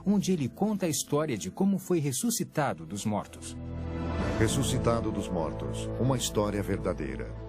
onde ele conta a história de como foi ressuscitado dos mortos. Ressuscitado dos mortos, uma história verdadeira.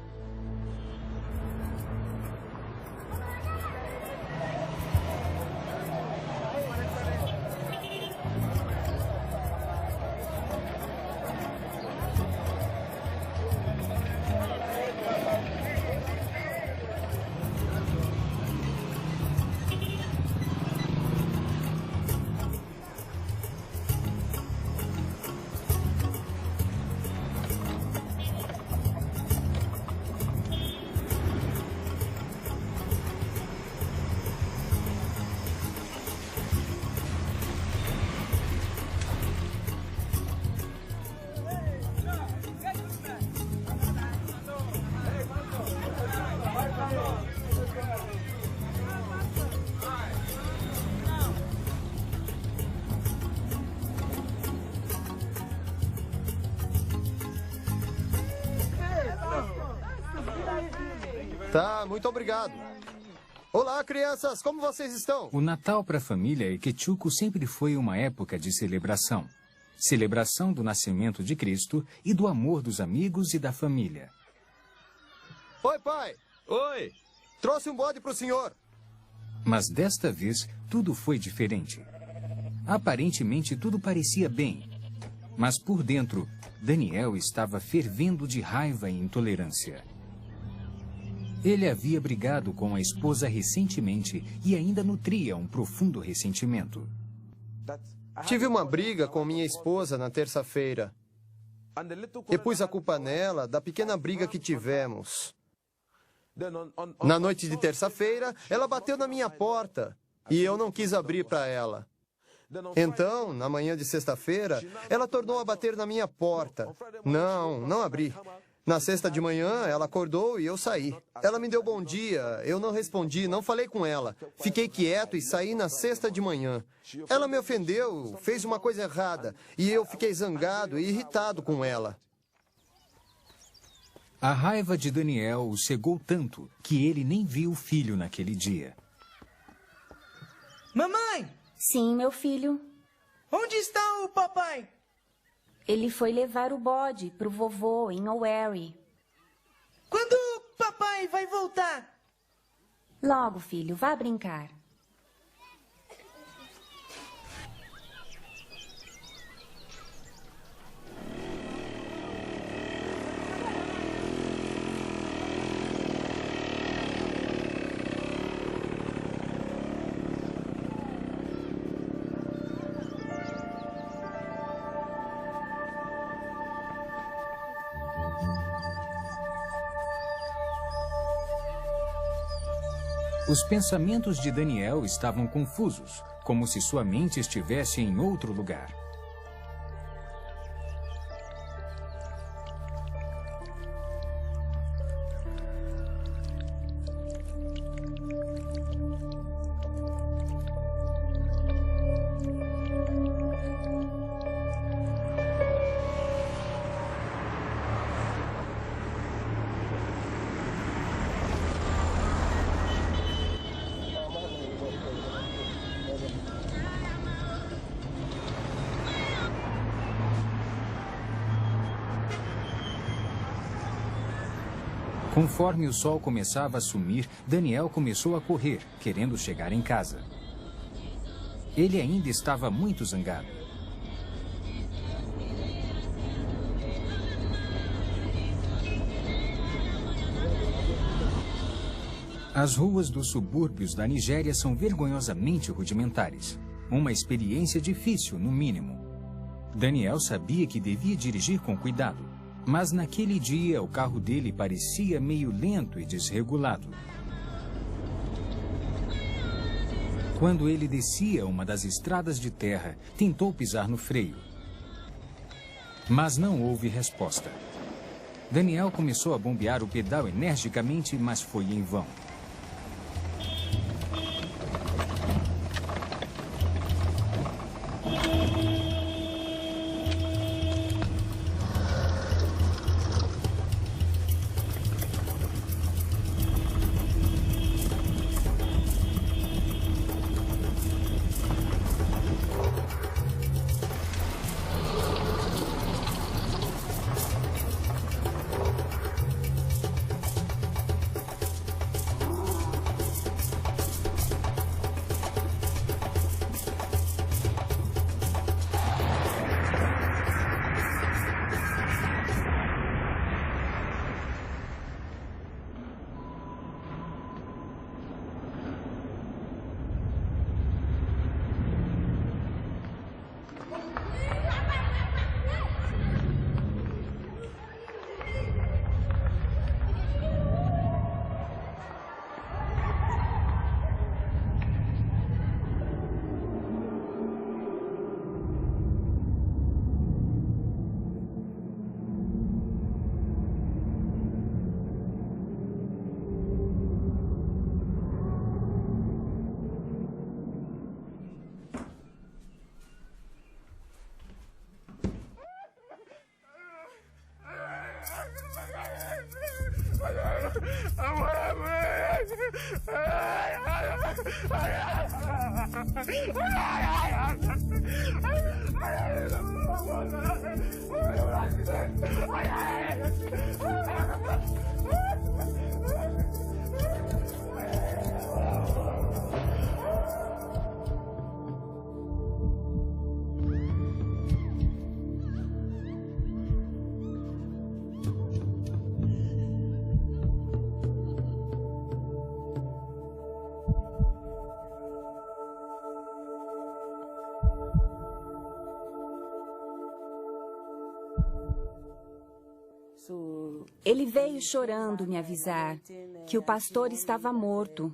Tá, muito obrigado. Olá, crianças, como vocês estão? O Natal para a família Ekechuku sempre foi uma época de celebração. Celebração do nascimento de Cristo e do amor dos amigos e da família. Oi, pai. Oi. Trouxe um bode pro senhor. Mas desta vez, tudo foi diferente. Aparentemente, tudo parecia bem. Mas por dentro, Daniel estava fervendo de raiva e intolerância. Ele havia brigado com a esposa recentemente e ainda nutria um profundo ressentimento. Tive uma briga com minha esposa na terça-feira. E pus a culpa nela da pequena briga que tivemos. Na noite de terça-feira, ela bateu na minha porta e eu não quis abrir para ela. Então, na manhã de sexta-feira, ela tornou a bater na minha porta. Não abri. Na sexta de manhã, ela acordou e eu saí. Ela me deu bom dia, eu não respondi, não falei com ela. Fiquei quieto e saí na sexta de manhã. Ela me ofendeu, fez uma coisa errada, e eu fiquei zangado e irritado com ela. A raiva de Daniel o cegou tanto que ele nem viu o filho naquele dia. Mamãe! Sim, meu filho. Onde está o papai? Ele foi levar o bode pro vovô em Oweri. Quando o papai vai voltar? Logo, filho, vá brincar. Os pensamentos de Daniel estavam confusos, como se sua mente estivesse em outro lugar. Conforme o sol começava a sumir, Daniel começou a correr, querendo chegar em casa. Ele ainda estava muito zangado. As ruas dos subúrbios da Nigéria são vergonhosamente rudimentares. Uma experiência difícil, no mínimo. Daniel sabia que devia dirigir com cuidado. Mas naquele dia, o carro dele parecia meio lento e desregulado. Quando ele descia uma das estradas de terra, tentou pisar no freio. Mas não houve resposta. Daniel começou a bombear o pedal energicamente, mas foi em vão. Ele veio chorando me avisar que o pastor estava morto,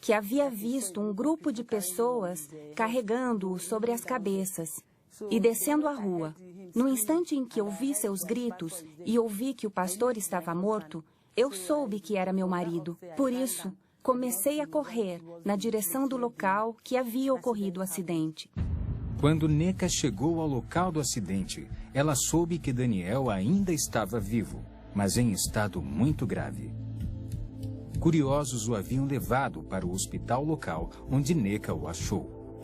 que havia visto um grupo de pessoas carregando-o sobre as cabeças e descendo a rua. No instante em que ouvi seus gritos e ouvi que o pastor estava morto, eu soube que era meu marido. Por isso, comecei a correr na direção do local que havia ocorrido o acidente. Quando Neca chegou ao local do acidente, ela soube que Daniel ainda estava vivo, mas em estado muito grave. Curiosos o haviam levado para o hospital local, onde Neca o achou.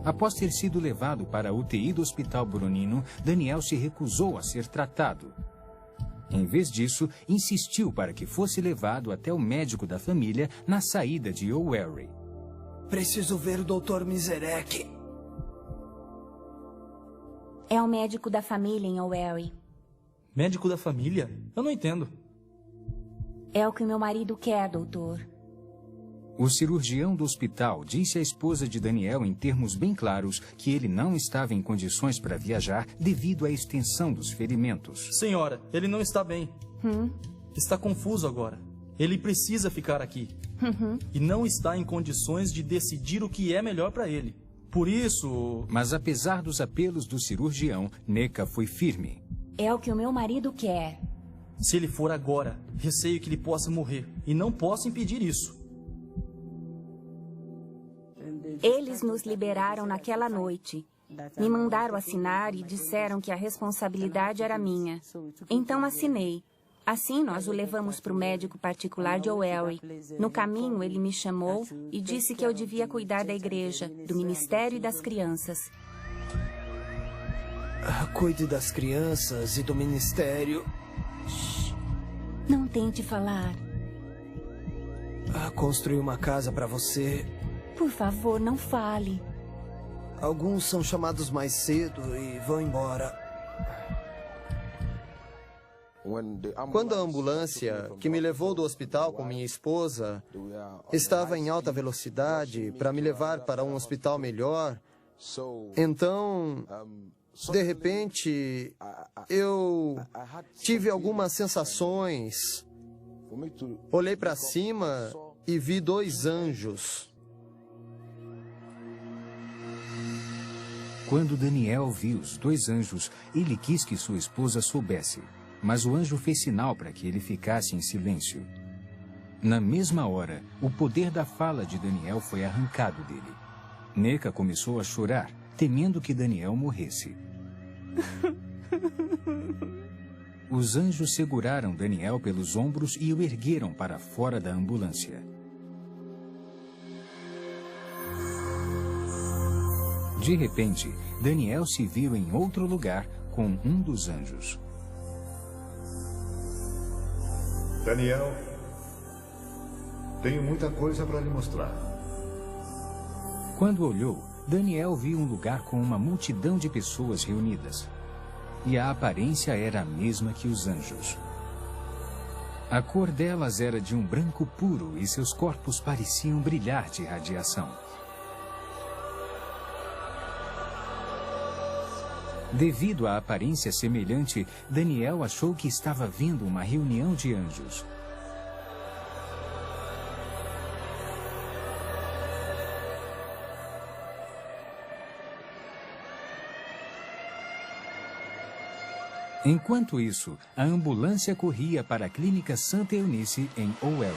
Após ter sido levado para a UTI do Hospital Boronino, Daniel se recusou a ser tratado. Em vez disso, insistiu para que fosse levado até o médico da família na saída de O'Wary. Preciso ver o Dr. Miserec. É o médico da família em O'Wary. Médico da família? Eu não entendo. É o que meu marido quer, doutor. O cirurgião do hospital disse à esposa de Daniel em termos bem claros que ele não estava em condições para viajar devido à extensão dos ferimentos. Senhora, ele não está bem. Está confuso agora. Ele precisa ficar aqui. E não está em condições de decidir o que é melhor para ele. Por isso... Mas apesar dos apelos do cirurgião, Neca foi firme. É o que o meu marido quer. Se ele for agora, receio que ele possa morrer. E não posso impedir isso. Eles nos liberaram naquela noite. Me mandaram assinar e disseram que a responsabilidade era minha. Então assinei. Assim, nós o levamos para o médico particular de O'Wary. No caminho, ele me chamou e disse que eu devia cuidar da igreja, do ministério e das crianças. Cuide das crianças e do ministério. Não tente falar. Construí uma casa para você. Por favor, não fale. Alguns são chamados mais cedo e vão embora. Quando a ambulância que me levou do hospital com minha esposa estava em alta velocidade para me levar para um hospital melhor, então, de repente, eu tive algumas sensações. Olhei para cima e vi 2 anjos. Quando Daniel viu os 2 anjos, ele quis que sua esposa soubesse. Mas o anjo fez sinal para que ele ficasse em silêncio. Na mesma hora, o poder da fala de Daniel foi arrancado dele. Neca começou a chorar, temendo que Daniel morresse. Os anjos seguraram Daniel pelos ombros e o ergueram para fora da ambulância. De repente, Daniel se viu em outro lugar com um dos anjos. Daniel, tenho muita coisa para lhe mostrar. Quando olhou, Daniel viu um lugar com uma multidão de pessoas reunidas. E a aparência era a mesma que os anjos. A cor delas era de um branco puro e seus corpos pareciam brilhar de radiação. Devido à aparência semelhante, Daniel achou que estava vendo uma reunião de anjos. Enquanto isso, a ambulância corria para a clínica Santa Eunice em O'Wary.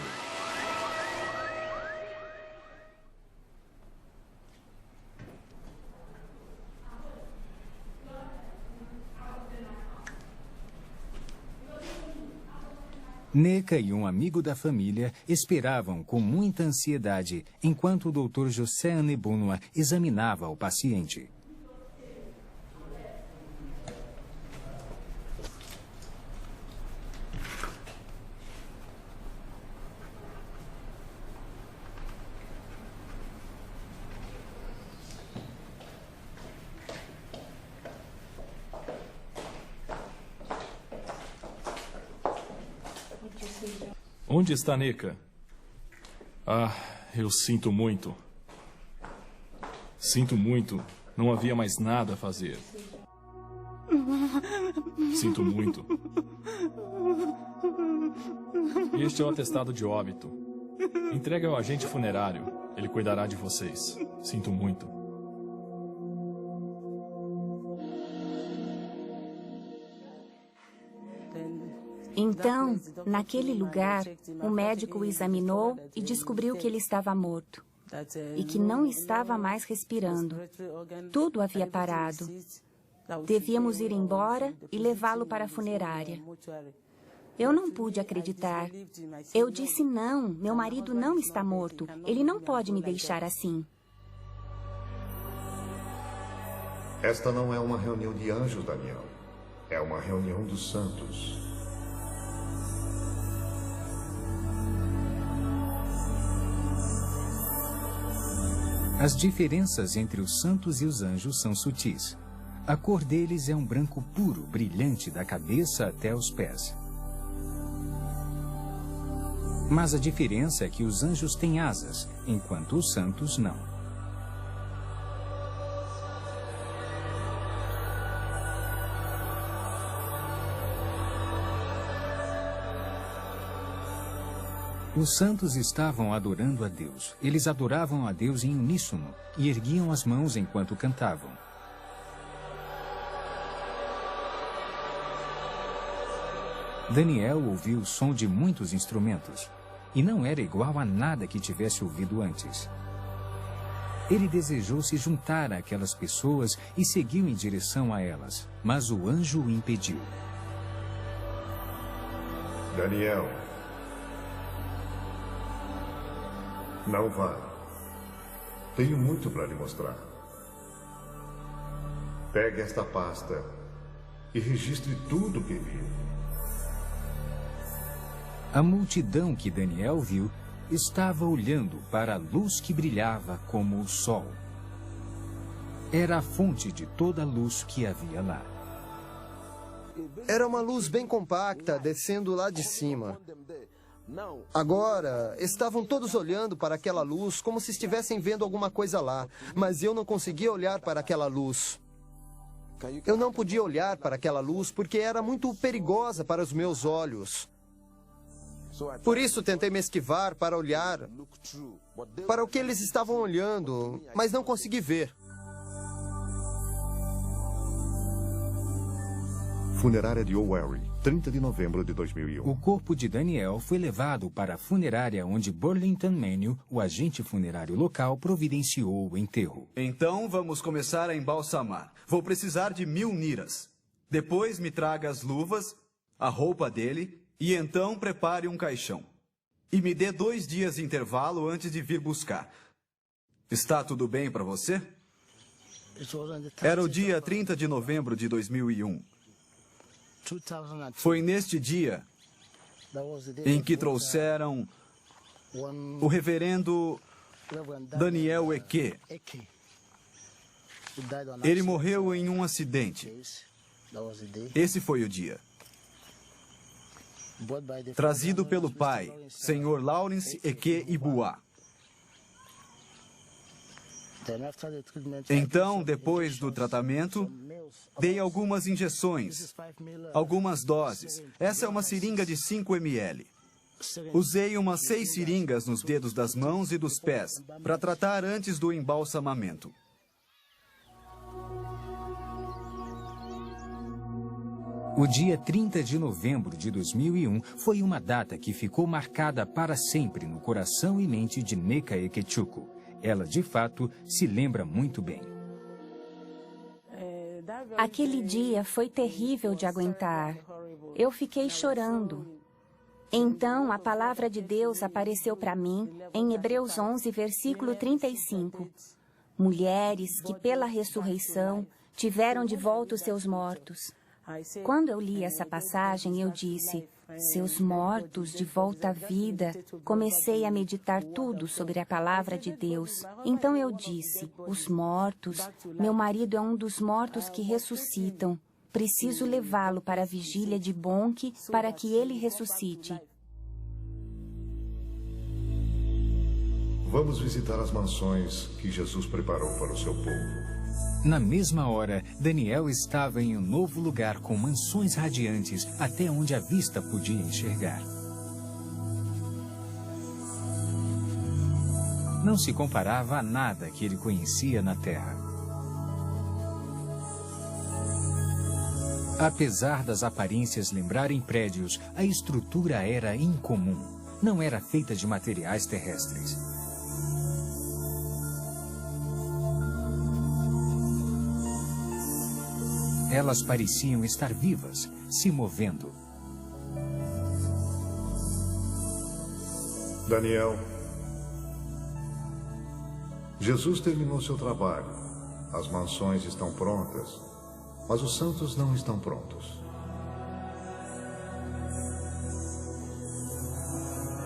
Neca e um amigo da família esperavam com muita ansiedade enquanto o Dr. José Anebunua examinava o paciente. Onde está Neca? Ah, eu sinto muito. Sinto muito. Não havia mais nada a fazer. Sinto muito. Este é o atestado de óbito. Entregue ao agente funerário. Ele cuidará de vocês. Sinto muito. Então, naquele lugar, o médico o examinou e descobriu que ele estava morto e que não estava mais respirando. Tudo havia parado. Devíamos ir embora e levá-lo para a funerária. Eu não pude acreditar. Eu disse não, meu marido não está morto. Ele não pode me deixar assim. Esta não é uma reunião de anjos, Daniel. É uma reunião dos santos. As diferenças entre os santos e os anjos são sutis. A cor deles é um branco puro, brilhante da cabeça até os pés. Mas a diferença é que os anjos têm asas, enquanto os santos não. Os santos estavam adorando a Deus. Eles adoravam a Deus em uníssono e erguiam as mãos enquanto cantavam. Daniel ouviu o som de muitos instrumentos e não era igual a nada que tivesse ouvido antes. Ele desejou se juntar àquelas pessoas e seguiu em direção a elas, mas o anjo o impediu. Daniel, não vá. Tenho muito para lhe mostrar. Pegue esta pasta e registre tudo o que viu. A multidão que Daniel viu estava olhando para a luz que brilhava como o sol. Era a fonte de toda a luz que havia lá. Era uma luz bem compacta, descendo lá de cima. Agora, estavam todos olhando para aquela luz como se estivessem vendo alguma coisa lá, mas eu não conseguia olhar para aquela luz. Eu não podia olhar para aquela luz porque era muito perigosa para os meus olhos. Por isso tentei me esquivar para olhar para o que eles estavam olhando, mas não consegui ver. Funerária de Owerri, 30 de novembro de 2001. O corpo de Daniel foi levado para a funerária onde Burlington Manio, o agente funerário local, providenciou o enterro. Então vamos começar a embalsamar. Vou precisar de 1000 niras. Depois me traga as luvas, a roupa dele e então prepare um caixão. E me dê 2 dias de intervalo antes de vir buscar. Está tudo bem para você? Era o dia 30 de novembro de 2001. Foi neste dia em que trouxeram o reverendo Daniel Eke. Ele morreu em um acidente. Esse foi o dia. Trazido pelo pai, Sr. Lawrence Eke Ibua. Então, depois do tratamento, dei algumas injeções, algumas doses. Essa é uma seringa de 5 ml. Usei umas 6 seringas nos dedos das mãos e dos pés para tratar antes do embalsamamento. O dia 30 de novembro de 2001 foi uma data que ficou marcada para sempre no coração e mente de Neca Ekechukwu. Ela, de fato, se lembra muito bem. Aquele dia foi terrível de aguentar. Eu fiquei chorando. Então a palavra de Deus apareceu para mim em Hebreus 11, versículo 35. Mulheres que pela ressurreição tiveram de volta os seus mortos. Quando eu li essa passagem, eu disse, seus mortos de volta à vida. Comecei a meditar tudo sobre a palavra de Deus. Então eu disse, os mortos, meu marido é um dos mortos que ressuscitam. Preciso levá-lo para a vigília de Bonk para que ele ressuscite. Vamos visitar as mansões que Jesus preparou para o seu povo. Na mesma hora, Daniel estava em um novo lugar com mansões radiantes até onde a vista podia enxergar. Não se comparava a nada que ele conhecia na terra. Apesar das aparências lembrarem prédios, a estrutura era incomum. Não era feita de materiais terrestres. Elas pareciam estar vivas, se movendo. Daniel, Jesus terminou seu trabalho. As mansões estão prontas, mas os santos não estão prontos.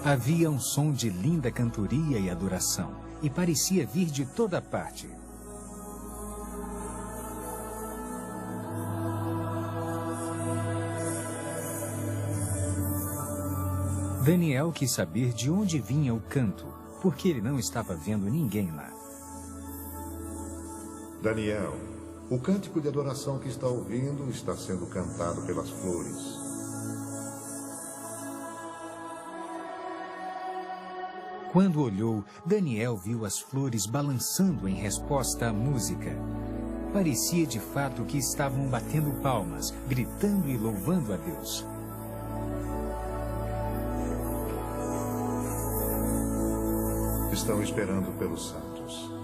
Havia um som de linda cantoria e adoração, e parecia vir de toda parte. Daniel quis saber de onde vinha o canto, porque ele não estava vendo ninguém lá. Daniel, o cântico de adoração que está ouvindo está sendo cantado pelas flores. Quando olhou, Daniel viu as flores balançando em resposta à música. Parecia de fato que estavam batendo palmas, gritando e louvando a Deus. Estão esperando pelos santos.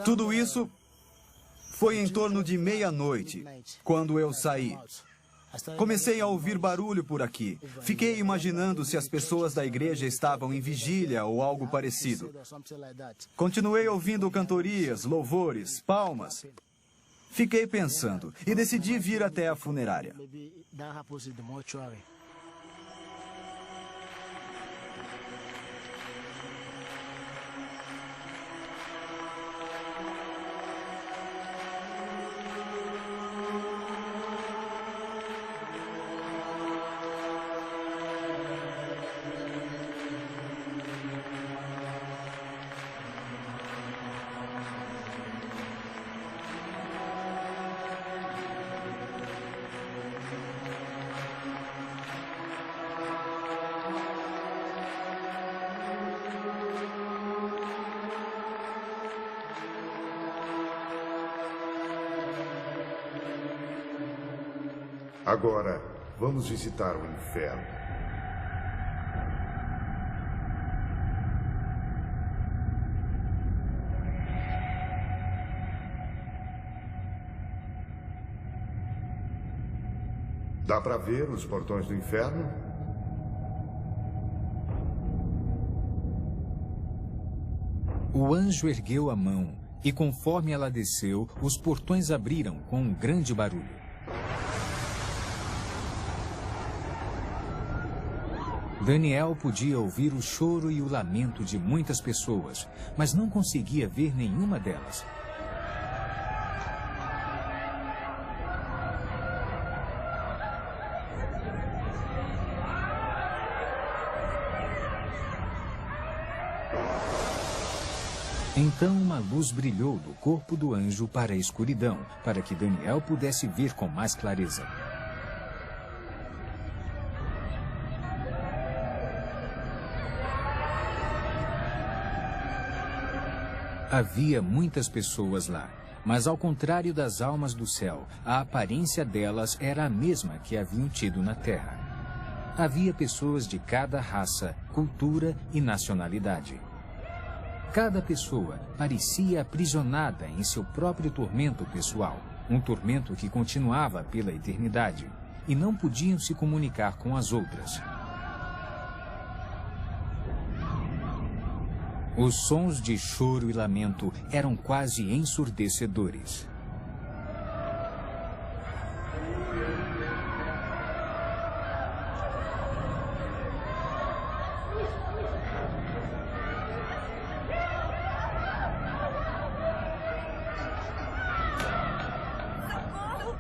Tudo isso foi em torno de meia-noite, quando eu saí. Comecei a ouvir barulho por aqui. Fiquei imaginando se as pessoas da igreja estavam em vigília ou algo parecido. Continuei ouvindo cantorias, louvores, palmas. Fiquei pensando e decidi vir até a funerária. Agora, vamos visitar o inferno. Dá para ver os portões do inferno? O anjo ergueu a mão e, conforme ela desceu, os portões abriram com um grande barulho. Daniel podia ouvir o choro e o lamento de muitas pessoas, mas não conseguia ver nenhuma delas. Então uma luz brilhou do corpo do anjo para a escuridão, para que Daniel pudesse ver com mais clareza. Havia muitas pessoas lá, mas ao contrário das almas do céu, a aparência delas era a mesma que haviam tido na terra. Havia pessoas de cada raça, cultura e nacionalidade. Cada pessoa parecia aprisionada em seu próprio tormento pessoal, um tormento que continuava pela eternidade, e não podiam se comunicar com as outras. Os sons de choro e lamento eram quase ensurdecedores.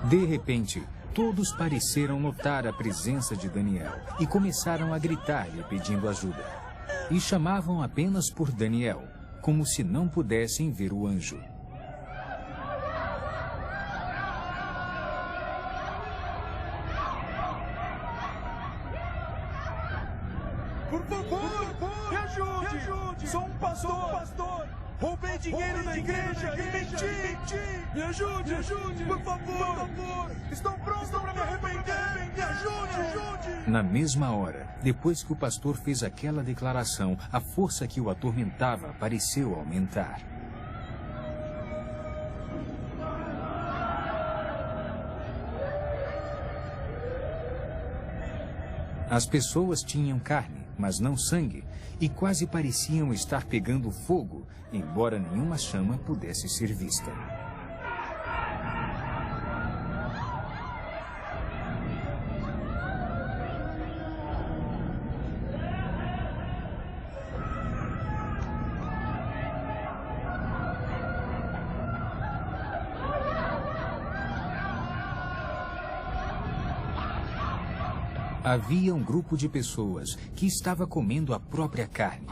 De repente, todos pareceram notar a presença de Daniel e começaram a gritar-lhe pedindo ajuda. E chamavam apenas por Daniel, como se não pudessem ver o anjo. Por favor, me ajude! Sou um pastor! Roubei dinheiro da igreja e menti! Me ajude, por favor! Estou pronto para me arrepender! Me ajude! Na mesma hora, depois que o pastor fez aquela declaração, a força que o atormentava pareceu aumentar. As pessoas tinham carne, mas não sangue, e quase pareciam estar pegando fogo, embora nenhuma chama pudesse ser vista. Havia um grupo de pessoas que estava comendo a própria carne.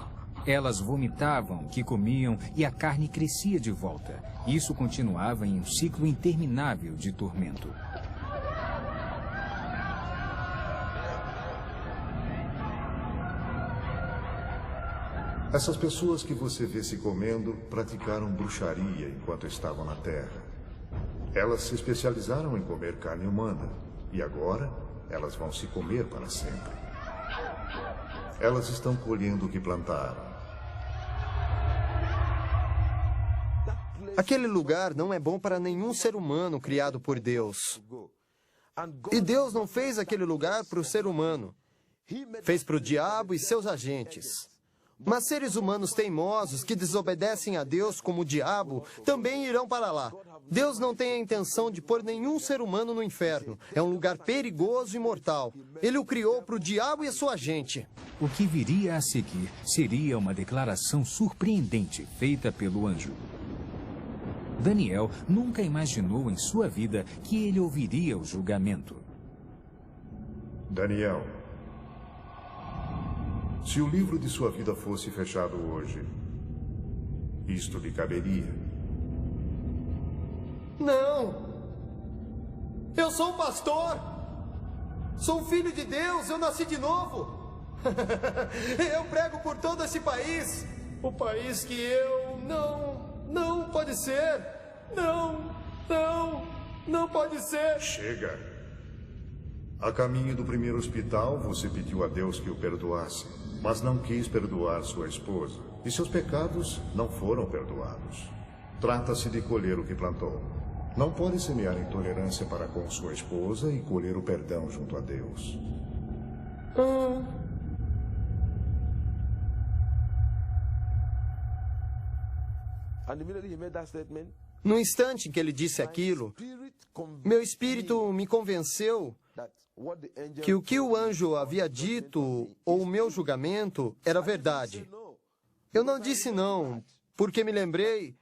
Elas vomitavam o que comiam e a carne crescia de volta. Isso continuava em um ciclo interminável de tormento. Essas pessoas que você vê se comendo praticaram bruxaria enquanto estavam na Terra. Elas se especializaram em comer carne humana e agora elas vão se comer para sempre. Elas estão colhendo o que plantaram. Aquele lugar não é bom para nenhum ser humano criado por Deus. E Deus não fez aquele lugar para o ser humano. Fez para o diabo e seus agentes. Mas seres humanos teimosos que desobedecem a Deus como o diabo também irão para lá. Deus não tem a intenção de pôr nenhum ser humano no inferno. É um lugar perigoso e mortal. Ele o criou para o diabo e a sua gente. O que viria a seguir seria uma declaração surpreendente feita pelo anjo. Daniel nunca imaginou em sua vida que ele ouviria o julgamento. Daniel, se o livro de sua vida fosse fechado hoje, isto lhe caberia? Não! Eu sou um pastor! Sou um filho de Deus, eu nasci de novo! Eu prego por todo esse país! O país que eu... Não pode ser! Não pode ser! Chega! A caminho do primeiro hospital, você pediu a Deus que o perdoasse, mas não quis perdoar sua esposa, e seus pecados não foram perdoados. Trata-se de colher o que plantou. Não pode semear intolerância para com sua esposa e colher o perdão junto a Deus. No instante em que ele disse aquilo, meu espírito me convenceu que o que o anjo havia dito, ou o meu julgamento, era verdade. Eu não disse não, porque me lembrei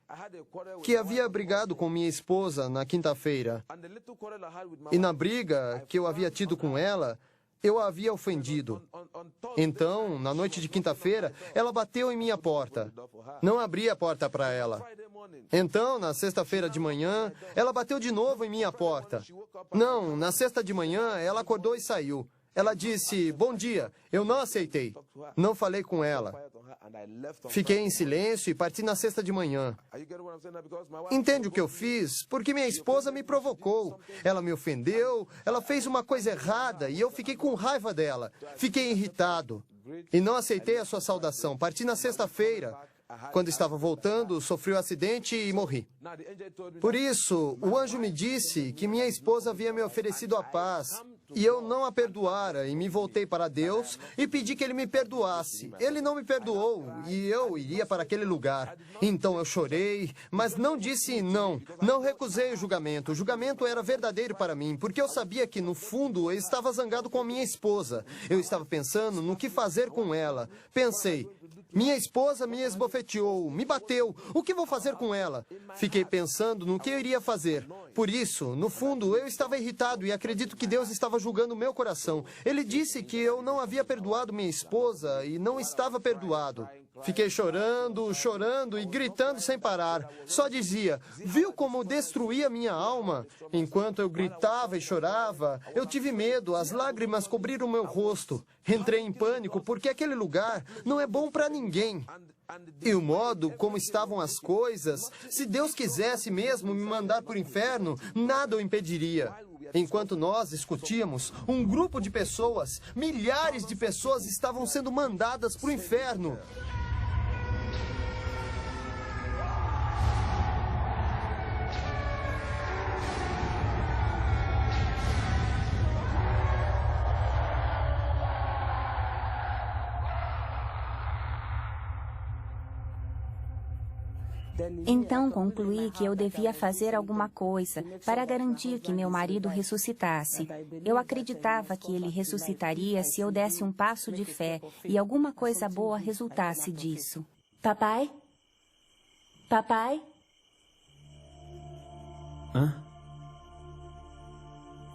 que havia brigado com minha esposa na quinta-feira. E na briga que eu havia tido com ela, eu a havia ofendido. Então, na noite de quinta-feira, ela bateu em minha porta. Não abri a porta para ela. Então, na sexta-feira de manhã, ela bateu de novo em minha porta. Não, na sexta de manhã, ela acordou e saiu. Ela disse, bom dia. Eu não aceitei. Não falei com ela. Fiquei em silêncio e parti na sexta de manhã. Entende o que eu fiz? Porque minha esposa me provocou. Ela me ofendeu, ela fez uma coisa errada e eu fiquei com raiva dela. Fiquei irritado. E não aceitei a sua saudação. Parti na sexta-feira. Quando estava voltando, sofri um acidente e morri. Por isso, o anjo me disse que minha esposa havia me oferecido a paz e eu não a perdoara, e me voltei para Deus e pedi que Ele me perdoasse. Ele não me perdoou e eu iria para aquele lugar. Então eu chorei, mas não disse não. Não recusei o julgamento. O julgamento era verdadeiro para mim, porque eu sabia que, no fundo, eu estava zangado com a minha esposa. Eu estava pensando no que fazer com ela. Pensei, minha esposa me esbofeteou, me bateu. O que vou fazer com ela? Fiquei pensando no que eu iria fazer. Por isso, no fundo, eu estava irritado e acredito que Deus estava julgando meu coração. Ele disse que eu não havia perdoado minha esposa e não estava perdoado. Fiquei chorando, chorando e gritando sem parar. Só dizia, viu como destruía minha alma? Enquanto eu gritava e chorava, eu tive medo, as lágrimas cobriram meu rosto. Entrei em pânico porque aquele lugar não é bom para ninguém. E o modo como estavam as coisas, se Deus quisesse mesmo me mandar para o inferno, nada o impediria. Enquanto nós discutíamos, um grupo de pessoas, milhares de pessoas estavam sendo mandadas para o inferno. Então concluí que eu devia fazer alguma coisa para garantir que meu marido ressuscitasse. Eu acreditava que ele ressuscitaria se eu desse um passo de fé e alguma coisa boa resultasse disso. Papai? Papai? Hã?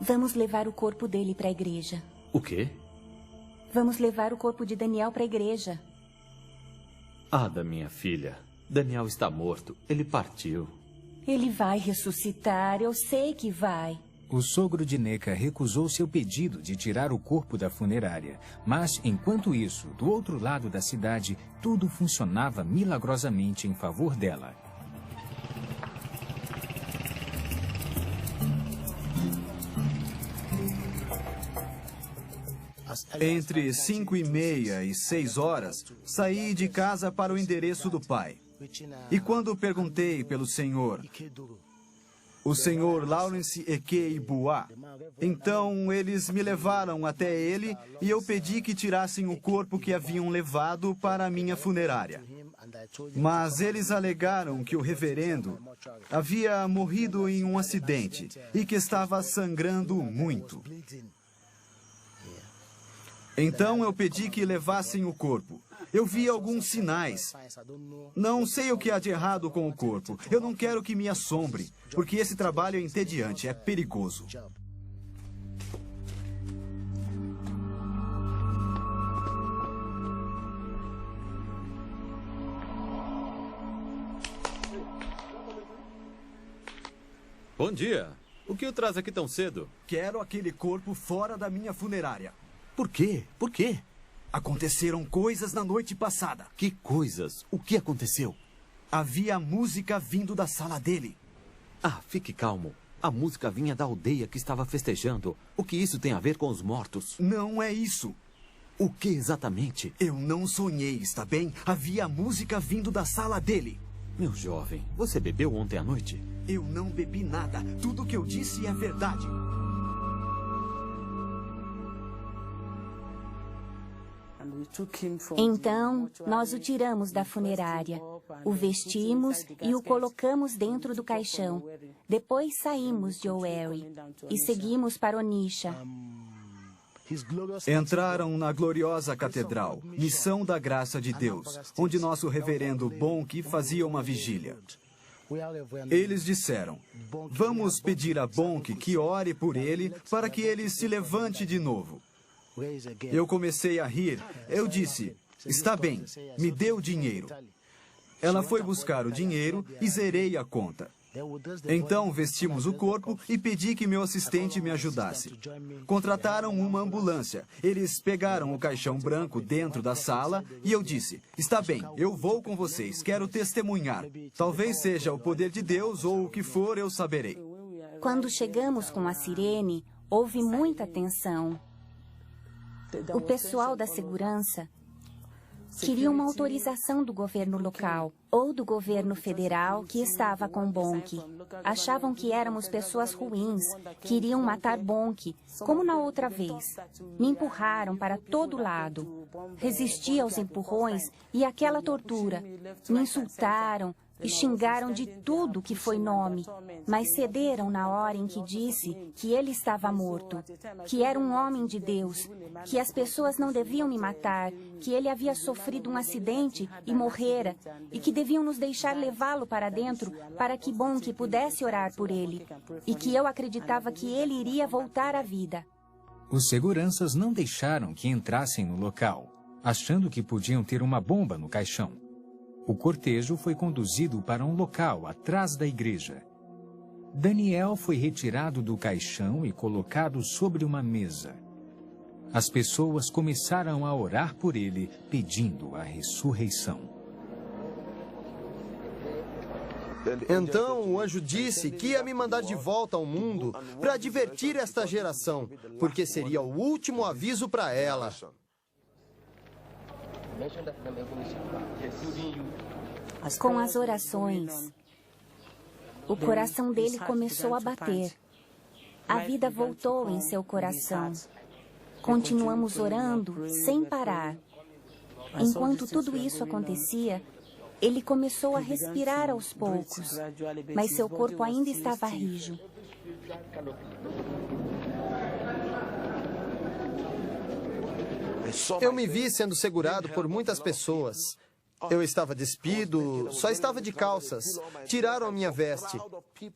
Vamos levar o corpo dele para a igreja. O quê? Vamos levar o corpo de Daniel para a igreja. Ada, minha filha. Daniel está morto. Ele partiu. Ele vai ressuscitar, eu sei que vai. O sogro de Neca recusou seu pedido de tirar o corpo da funerária. Mas, enquanto isso, do outro lado da cidade, tudo funcionava milagrosamente em favor dela. Entre 5:30 e 6 horas, saí de casa para o endereço do pai. E quando perguntei pelo senhor, o senhor Lawrence Eke Boa, então eles me levaram até ele e eu pedi que tirassem o corpo que haviam levado para a minha funerária. Mas eles alegaram que o reverendo havia morrido em um acidente e que estava sangrando muito. Então eu pedi que levassem o corpo. Eu vi alguns sinais. Não sei o que há de errado com o corpo. Eu não quero que me assombre, porque esse trabalho é entediante, é perigoso. Bom dia. O que o traz aqui tão cedo? Quero aquele corpo fora da minha funerária. Por quê? Por quê? Aconteceram coisas na noite passada. Que coisas? O que aconteceu? Havia música vindo da sala dele. Ah, fique calmo. A música vinha da aldeia que estava festejando. O que isso tem a ver com os mortos? Não é isso. O que exatamente? Eu não sonhei, está bem? Havia música vindo da sala dele. Meu jovem, você bebeu ontem à noite? Eu não bebi nada. Tudo o que eu disse é verdade. Então, nós o tiramos da funerária, o vestimos e o colocamos dentro do caixão. Depois saímos de Owerri e seguimos para Onisha. Entraram na gloriosa catedral, Missão da Graça de Deus, onde nosso reverendo Bonk fazia uma vigília. Eles disseram, vamos pedir a Bonk que ore por ele para que ele se levante de novo. Eu comecei a rir. Eu disse, está bem, me dê o dinheiro. Ela foi buscar o dinheiro e zerei a conta. Então vestimos o corpo e pedi que meu assistente me ajudasse. Contrataram uma ambulância. Eles pegaram o caixão branco dentro da sala e eu disse, está bem, eu vou com vocês, quero testemunhar. Talvez seja o poder de Deus ou o que for, eu saberei. Quando chegamos com a sirene, houve muita tensão. O pessoal da segurança queria uma autorização do governo local ou do governo federal que estava com Bonk. Achavam que éramos pessoas ruins, queriam matar Bonk, como na outra vez. Me empurraram para todo lado. Resisti aos empurrões e àquela tortura. Me insultaram e xingaram de tudo que foi nome, mas cederam na hora em que disse que ele estava morto, que era um homem de Deus, que as pessoas não deviam me matar, que ele havia sofrido um acidente e morrera, e que deviam nos deixar levá-lo para dentro para que Bonk pudesse orar por ele, e que eu acreditava que ele iria voltar à vida. Os seguranças não deixaram que entrassem no local, achando que podiam ter uma bomba no caixão. O cortejo foi conduzido para um local atrás da igreja. Daniel foi retirado do caixão e colocado sobre uma mesa. As pessoas começaram a orar por ele, pedindo a ressurreição. Então o anjo disse que ia me mandar de volta ao mundo para divertir esta geração, porque seria o último aviso para ela. Com as orações, o coração dele começou a bater. A vida voltou em seu coração. Continuamos orando sem parar. Enquanto tudo isso acontecia, ele começou a respirar aos poucos, mas seu corpo ainda estava rijo. Eu me vi sendo segurado por muitas pessoas. Eu estava despido, só estava de calças. Tiraram a minha veste.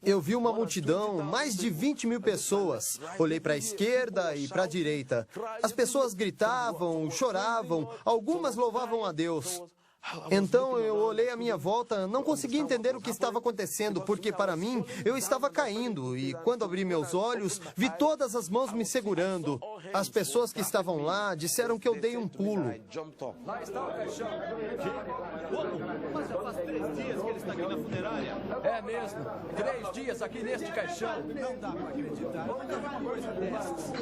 Eu vi uma multidão, mais de 20.000 pessoas. Olhei para a esquerda e para a direita. As pessoas gritavam, choravam, algumas louvavam a Deus. Então eu olhei à minha volta, não consegui entender o que estava acontecendo, porque para mim eu estava caindo e quando abri meus olhos, vi todas as mãos me segurando. As pessoas que estavam lá disseram que eu dei um pulo. Lá está o caixão. Mas já faz 3 dias que ele está aqui na funerária. É mesmo, 3 dias aqui neste caixão. Não dá para acreditar. Uma coisa dessas.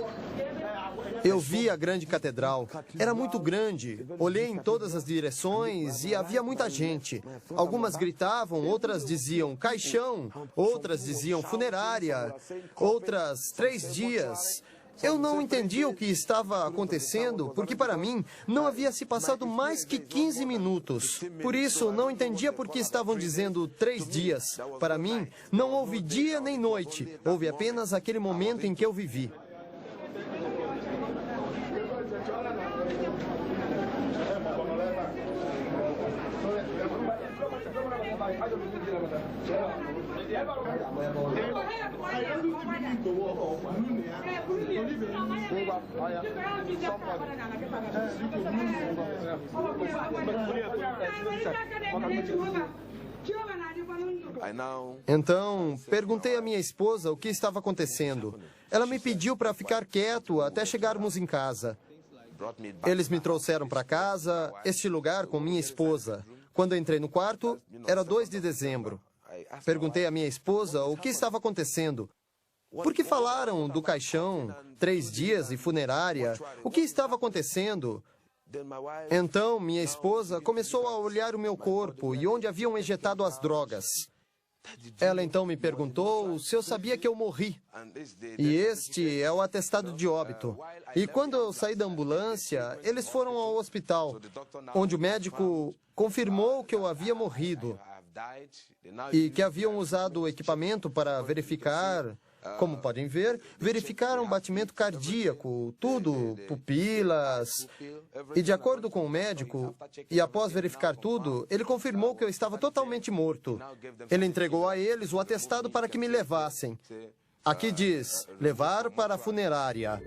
Eu vi a grande catedral. Era muito grande. Olhei em todas as direções e havia muita gente. Algumas gritavam, outras diziam caixão, outras diziam funerária, outras 3 dias. Eu não entendia o que estava acontecendo, porque para mim não havia se passado mais que 15 minutos. Por isso, não entendia por que estavam dizendo 3 dias. Para mim, não houve dia nem noite. Houve apenas aquele momento em que eu vivi. Então, perguntei à minha esposa o que estava acontecendo. Ela me pediu para ficar quieto até chegarmos em casa. Eles me trouxeram para casa, este lugar com minha esposa. Quando entrei no quarto, era 2 de dezembro. Perguntei à minha esposa o que estava acontecendo. Por que falaram do caixão, 3 dias e funerária? O que estava acontecendo? Então, minha esposa começou a olhar o meu corpo e onde haviam ejetado as drogas. Ela então me perguntou se eu sabia que eu morri. E este é o atestado de óbito. E quando eu saí da ambulância, eles foram ao hospital, onde o médico confirmou que eu havia morrido e que haviam usado o equipamento para verificar, como podem ver, verificaram o batimento cardíaco, tudo, pupilas. E de acordo com o médico, e após verificar tudo, ele confirmou que eu estava totalmente morto. Ele entregou a eles o atestado para que me levassem. Aqui diz, levar para a funerária.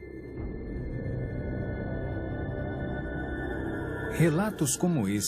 Relatos como esse